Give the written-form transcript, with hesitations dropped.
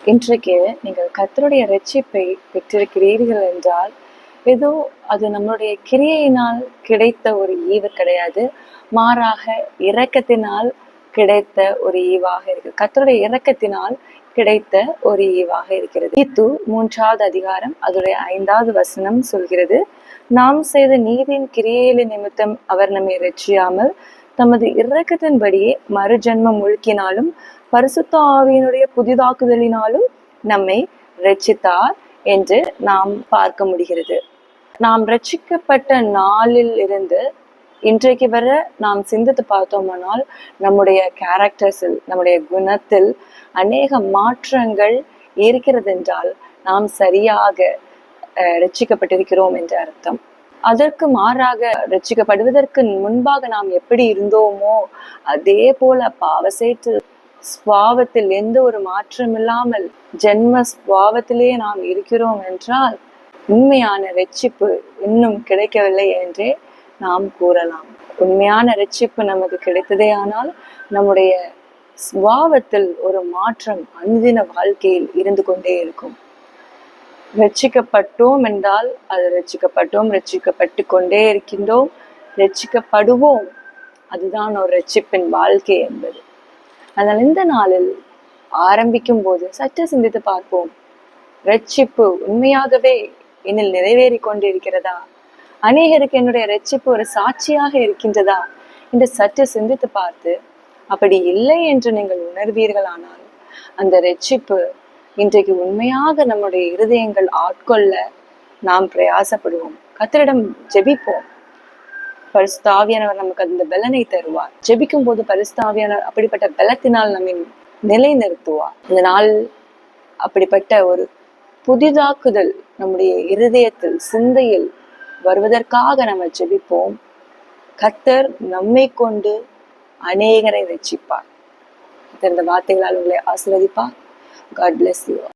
இன்றைக்கு நீங்கள் கர்த்தருடைய இரட்சிப்பை பெற்றிருக்கிறீர்கள் என்றால் ஏதோ அது நம்மளுடைய கிரியையினால் கிடைத்த ஒரு ஈவு கிடையாது, மாறாக இரக்கத்தினால் கிடைத்த ஒரு ஈவாக இருக்கு. கர்த்தருடைய இரக்கத்தினால் கிடைத்த ஒரு ஈவாக இருக்கிறது. தீத்து 3வது அதிகாரம் அதோடைய 5வது வசனம் சொல்கிறது, நாம் செய்த நீதியின் கிரியைகளின் நிமித்தம் அவர் நம்மை இரட்சியாமல் தமது இரக்கத்தின்படியே மறுஜன்மம் முழுக்கினாலும் பரிசுத்த ஆவியினுடைய புதிதாக்குதலினாலும் நம்மை இரட்சித்தார் என்று நாம் பார்க்க முடிகிறது. நாம் ரட்சிக்கப்பட்ட நாளில் இருந்து இன்றைக்கு வர நாம் சிந்தித்து பார்த்தோமானால் நம்முடைய கேரக்டர்ஸில், நம்முடைய குணத்தில் அநேக மாற்றங்கள் இருக்கிறது என்றால் நாம் சரியாக ரட்சிக்கப்பட்டிருக்கிறோம் என்ற அர்த்தம். அதற்கு மாறாக ரட்சிக்கப்படுவதற்கு முன்பாக நாம் எப்படி இருந்தோமோ அதே போல பாவசேற்று ஸ்வாவத்தில் எந்த ஒரு மாற்றம் இல்லாமல் ஜென்ம ஸ்வாவத்திலே நாம் இருக்கிறோம் என்றால் உண்மையான ரட்சிப்பு இன்னும் கிடைக்கவில்லை என்றே நாம் கூறலாம். உண்மையான ரட்சிப்பு நமக்கு கிடைத்ததே ஆனால் நம்முடைய ஸ்வாவத்தில் ஒரு மாற்றம் அனுதின வாழ்க்கையில் இருந்து கொண்டே இருக்கும். ரட்சிக்கப்பட்டோம் என்றால் அது ரட்சிக்கப்பட்டு கொண்டே இருக்கின்றோம், ரட்சிக்கப்படுவோம். அதுதான் ஒரு ரட்சிப்பின் வாழ்க்கை என்பது. அதனால் இந்த நாளில் ஆரம்பிக்கும் போது சற்று சிந்தித்து பார்ப்போம். ரட்சிப்பு உண்மையாகவே என்னில் நிறைவேறி கொண்டிருக்கிறதா? அநேகருக்கு என்னுடைய ரட்சிப்பு ஒரு சாட்சியாக இருக்கின்றதா என்று சற்று சிந்தித்து பார்த்து, அப்படி இல்லை என்று நீங்கள் உணர்வீர்களானால் அந்த ரட்சிப்பு இன்றைக்கு உண்மையாக நம்முடைய இருதயங்கள் ஆட்கொள்ள நாம் பிரயாசப்படுவோம். கர்த்தரிடம் ஜெபிப்போம். பரிசுத்த ஆவியானவர் நமக்கு அந்த பலனை தருவார். ஜெபிக்கும் போது பரிசுத்த ஆவியானவர் அப்படிப்பட்ட பலத்தினால் நம்மை நிலை நிறுத்துவார். இந்த நாள் அப்படிப்பட்ட ஒரு புதிதாக்குதல் நம்முடைய இருதயத்தில், சிந்தையில் வருவதற்காக நம்ம ஜெபிப்போம். கர்த்தர் நம்மை கொண்டு அநேகரை ரட்சிப்பார். இந்த வார்த்தைகளால் உங்களை ஆசீர்வதிப்பார். God bless you.